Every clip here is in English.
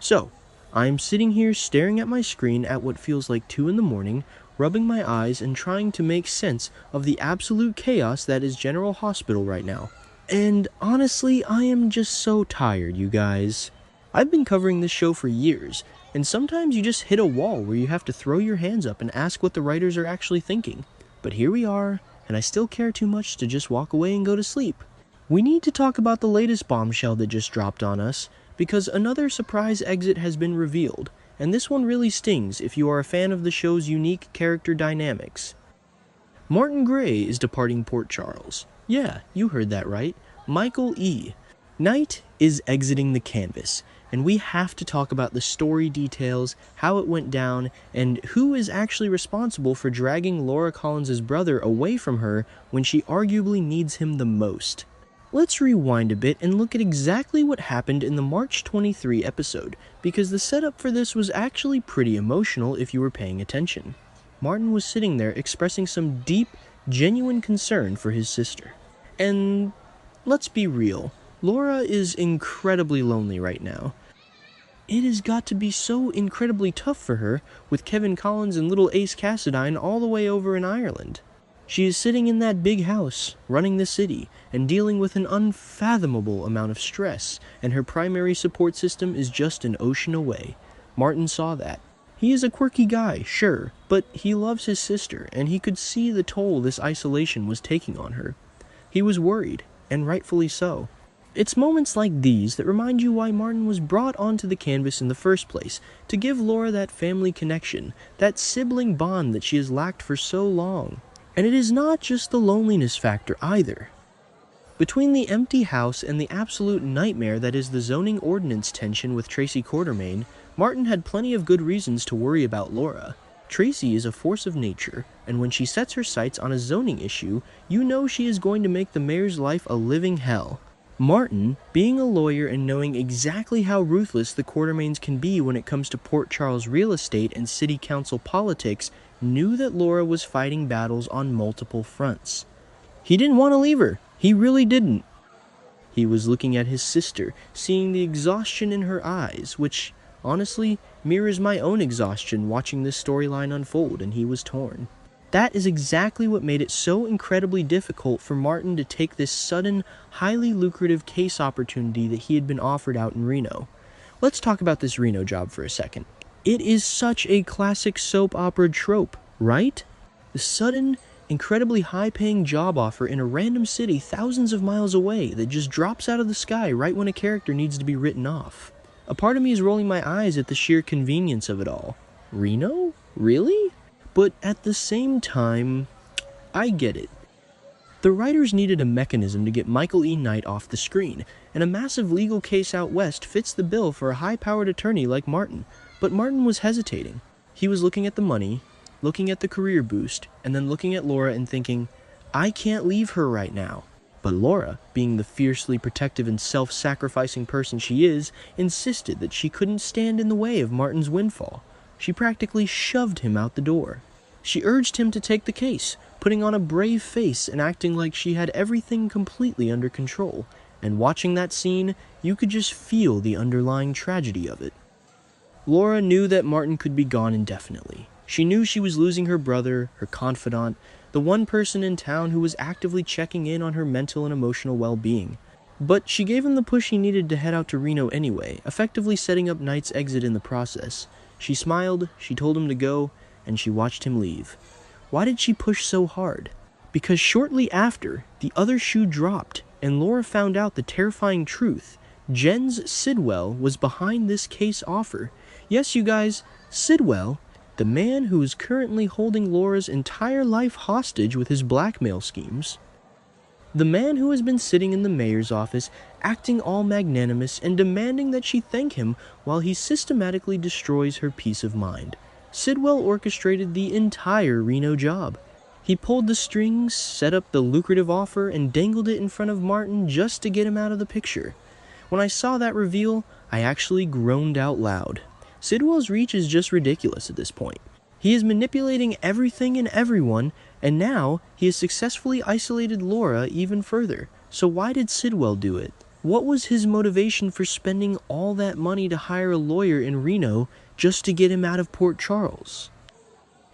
So, I'm sitting here staring at my screen at what feels like 2 in the morning, rubbing my eyes and trying to make sense of the absolute chaos that is General Hospital right now. And honestly, I am just so tired, you guys. I've been covering this show for years, and sometimes you just hit a wall where you have to throw your hands up and ask what the writers are actually thinking. But here we are, and I still care too much to just walk away and go to sleep. We need to talk about the latest bombshell that just dropped on us, because another surprise exit has been revealed, and this one really stings if you are a fan of the show's unique character dynamics. Martin Gray is departing Port Charles. Yeah, you heard that right. Michael E. Knight is exiting the canvas, and we have to talk about the story details, how it went down, and who is actually responsible for dragging Laura Collins' brother away from her when she arguably needs him the most. Let's rewind a bit and look at exactly what happened in the March 23 episode, because the setup for this was actually pretty emotional if you were paying attention. Martin was sitting there expressing some deep, genuine concern for his sister. And let's be real, Laura is incredibly lonely right now. It has got to be so incredibly tough for her, with Kevin Collins and little Ace Cassadine all the way over in Ireland. She is sitting in that big house, running the city, and dealing with an unfathomable amount of stress, and her primary support system is just an ocean away. Martin saw that. He is a quirky guy, sure, but he loves his sister, and he could see the toll this isolation was taking on her. He was worried, and rightfully so. It's moments like these that remind you why Martin was brought onto the canvas in the first place, to give Laura that family connection, that sibling bond that she has lacked for so long. And it is not just the loneliness factor either. Between the empty house and the absolute nightmare that is the zoning ordinance tension with Tracy Quartermaine, Martin had plenty of good reasons to worry about Laura. Tracy is a force of nature, and when she sets her sights on a zoning issue, you know she is going to make the mayor's life a living hell. Martin, being a lawyer and knowing exactly how ruthless the Quartermaines can be when it comes to Port Charles real estate and city council politics, knew that Laura was fighting battles on multiple fronts. He didn't want to leave her. He really didn't. He was looking at his sister, seeing the exhaustion in her eyes, which, honestly, mirrors my own exhaustion watching this storyline unfold, and he was torn. That is exactly what made it so incredibly difficult for Martin to take this sudden, highly lucrative case opportunity that he had been offered out in Reno. Let's talk about this Reno job for a second. It is such a classic soap opera trope, right? The sudden, incredibly high-paying job offer in a random city thousands of miles away that just drops out of the sky right when a character needs to be written off. A part of me is rolling my eyes at the sheer convenience of it all. Reno? Really? But at the same time, I get it. The writers needed a mechanism to get Michael E. Knight off the screen, and a massive legal case out west fits the bill for a high-powered attorney like Martin. But Martin was hesitating. He was looking at the money, looking at the career boost, and then looking at Laura and thinking, I can't leave her right now. But Laura, being the fiercely protective and self-sacrificing person she is, insisted that she couldn't stand in the way of Martin's windfall. She practically shoved him out the door. She urged him to take the case, putting on a brave face and acting like she had everything completely under control. And watching that scene, you could just feel the underlying tragedy of it. Laura knew that Martin could be gone indefinitely. She knew she was losing her brother, her confidant, the one person in town who was actively checking in on her mental and emotional well-being. But she gave him the push he needed to head out to Reno anyway, effectively setting up Knight's exit in the process. She smiled, she told him to go, and she watched him leave. Why did she push so hard? Because shortly after, the other shoe dropped, and Laura found out the terrifying truth. Jens Sidwell was behind this case offer. Yes, you guys, Sidwell, the man who is currently holding Laura's entire life hostage with his blackmail schemes. The man who has been sitting in the mayor's office, acting all magnanimous and demanding that she thank him while he systematically destroys her peace of mind. Sidwell orchestrated the entire Reno job. He pulled the strings, set up the lucrative offer, and dangled it in front of Martin just to get him out of the picture. When I saw that reveal, I actually groaned out loud. Sidwell's reach is just ridiculous at this point. He is manipulating everything and everyone, and now he has successfully isolated Laura even further. So why did Sidwell do it? What was his motivation for spending all that money to hire a lawyer in Reno just to get him out of Port Charles?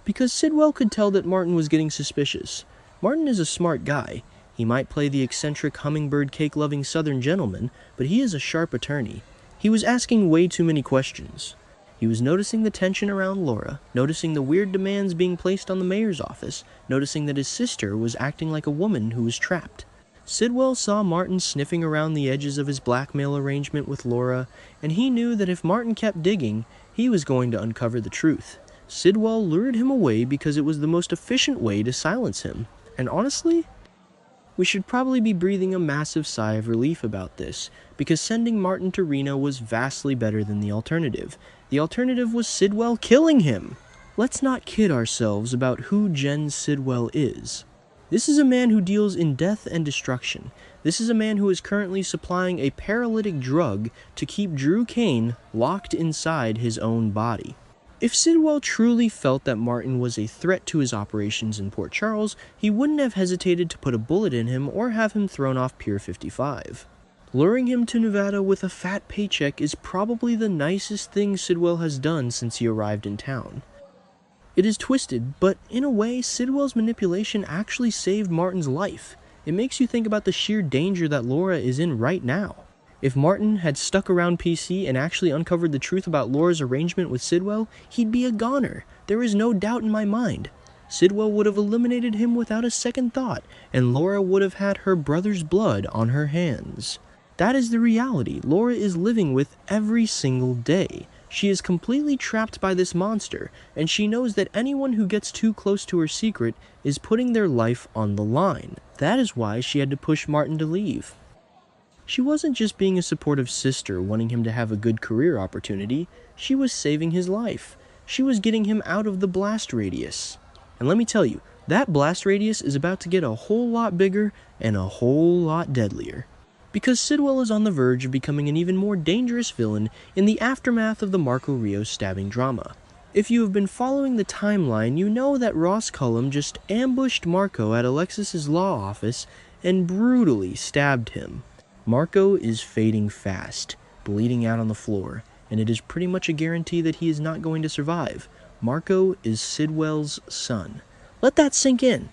Because Sidwell could tell that Martin was getting suspicious. Martin is a smart guy. He might play the eccentric hummingbird cake-loving southern gentleman, but he is a sharp attorney. He was asking way too many questions. He was noticing the tension around Laura, noticing the weird demands being placed on the mayor's office, noticing that his sister was acting like a woman who was trapped. Sidwell saw Martin sniffing around the edges of his blackmail arrangement with Laura, and he knew that if Martin kept digging, he was going to uncover the truth. Sidwell lured him away because it was the most efficient way to silence him. And honestly, we should probably be breathing a massive sigh of relief about this, because sending Martin to Reno was vastly better than the alternative. The alternative was Sidwell killing him. Let's not kid ourselves about who Jen Sidwell is. This is a man who deals in death and destruction. This is a man who is currently supplying a paralytic drug to keep Drew Kane locked inside his own body. If Sidwell truly felt that Martin was a threat to his operations in Port Charles, he wouldn't have hesitated to put a bullet in him or have him thrown off Pier 55. Luring him to Nevada with a fat paycheck is probably the nicest thing Sidwell has done since he arrived in town. It is twisted, but in a way, Sidwell's manipulation actually saved Martin's life. It makes you think about the sheer danger that Laura is in right now. If Martin had stuck around PC and actually uncovered the truth about Laura's arrangement with Sidwell, he'd be a goner. There is no doubt in my mind. Sidwell would have eliminated him without a second thought, and Laura would have had her brother's blood on her hands. That is the reality Laura is living with every single day. She is completely trapped by this monster, and she knows that anyone who gets too close to her secret is putting their life on the line. That is why she had to push Martin to leave. She wasn't just being a supportive sister wanting him to have a good career opportunity, she was saving his life. She was getting him out of the blast radius. And let me tell you, that blast radius is about to get a whole lot bigger and a whole lot deadlier. Because Sidwell is on the verge of becoming an even more dangerous villain in the aftermath of the Marco Rios stabbing drama. If you have been following the timeline, you know that Ross Cullum just ambushed Marco at Alexis's law office and brutally stabbed him. Marco is fading fast, bleeding out on the floor, and it is pretty much a guarantee that he is not going to survive. Marco is Sidwell's son. Let that sink in.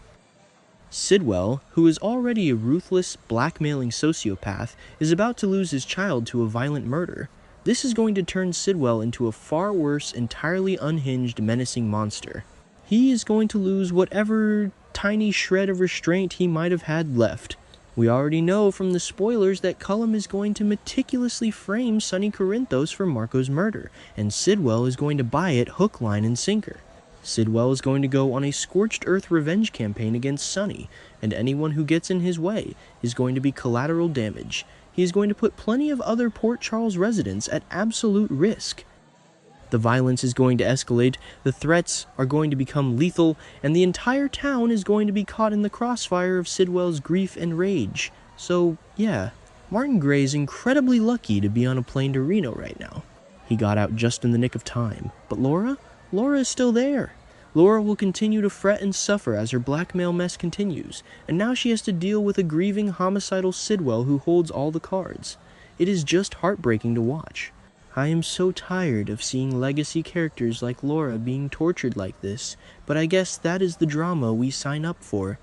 Sidwell, who is already a ruthless, blackmailing sociopath, is about to lose his child to a violent murder. This is going to turn Sidwell into a far worse, entirely unhinged, menacing monster. He is going to lose whatever tiny shred of restraint he might have had left. We already know from the spoilers that Cullum is going to meticulously frame Sonny Corinthos for Marco's murder, and Sidwell is going to buy it hook, line, and sinker. Sidwell is going to go on a scorched earth revenge campaign against Sonny, and anyone who gets in his way is going to be collateral damage. He is going to put plenty of other Port Charles residents at absolute risk. The violence is going to escalate, the threats are going to become lethal, and the entire town is going to be caught in the crossfire of Sidwell's grief and rage. So, yeah, Martin Gray is incredibly lucky to be on a plane to Reno right now. He got out just in the nick of time. But Laura? Laura is still there. Laura will continue to fret and suffer as her blackmail mess continues, and now she has to deal with a grieving, homicidal Sidwell who holds all the cards. It is just heartbreaking to watch. I am so tired of seeing legacy characters like Laura being tortured like this, but I guess that is the drama we sign up for.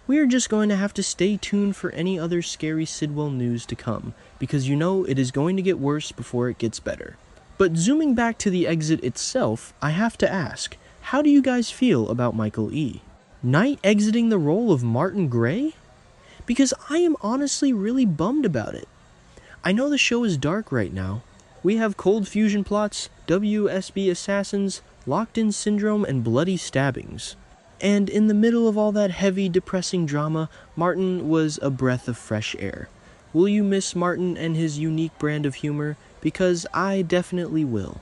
We are just going to have to stay tuned for any other scary Sidwell news to come, because you know it is going to get worse before it gets better. But zooming back to the exit itself, I have to ask, how do you guys feel about Michael E. Knight exiting the role of Martin Gray? Because I am honestly really bummed about it. I know the show is dark right now. We have cold fusion plots, WSB assassins, locked-in syndrome, and bloody stabbings. And in the middle of all that heavy, depressing drama, Martin was a breath of fresh air. Will you miss Martin and his unique brand of humor? Because I definitely will.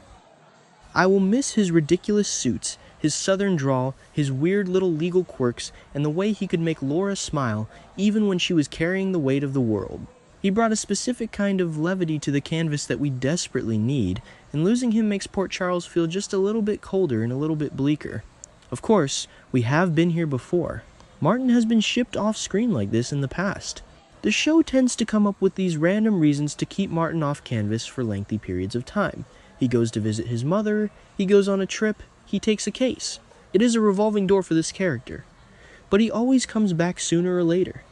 I will miss his ridiculous suits, his southern drawl, his weird little legal quirks, and the way he could make Laura smile even when she was carrying the weight of the world. He brought a specific kind of levity to the canvas that we desperately need, and losing him makes Port Charles feel just a little bit colder and a little bit bleaker. Of course, we have been here before. Martin has been shipped off screen like this in the past. The show tends to come up with these random reasons to keep Martin off canvas for lengthy periods of time. He goes to visit his mother, he goes on a trip, he takes a case. It is a revolving door for this character. But he always comes back sooner or later.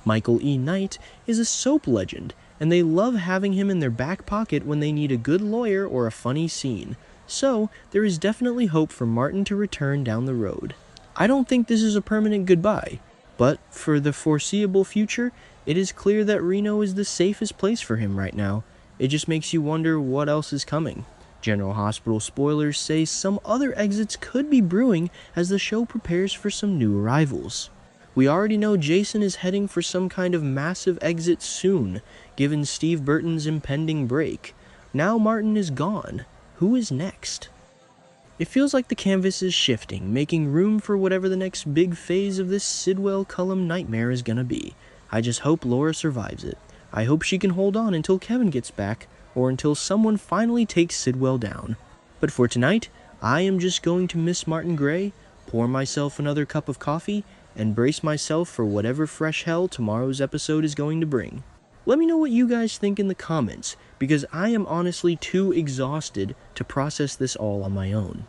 Michael E. Knight is a soap legend, and they love having him in their back pocket when they need a good lawyer or a funny scene. So, there is definitely hope for Martin to return down the road. I don't think this is a permanent goodbye, but for the foreseeable future, it is clear that Reno is the safest place for him right now. It just makes you wonder what else is coming. General Hospital spoilers say some other exits could be brewing as the show prepares for some new arrivals. We already know Jason is heading for some kind of massive exit soon, given Steve Burton's impending break. Now Martin is gone. Who is next? It feels like the canvas is shifting, making room for whatever the next big phase of this Sidwell Cullum nightmare is gonna be. I just hope Laura survives it. I hope she can hold on until Kevin gets back, or until someone finally takes Sidwell down. But for tonight, I am just going to miss Martin Gray, pour myself another cup of coffee, and brace myself for whatever fresh hell tomorrow's episode is going to bring. Let me know what you guys think in the comments, because I am honestly too exhausted to process this all on my own.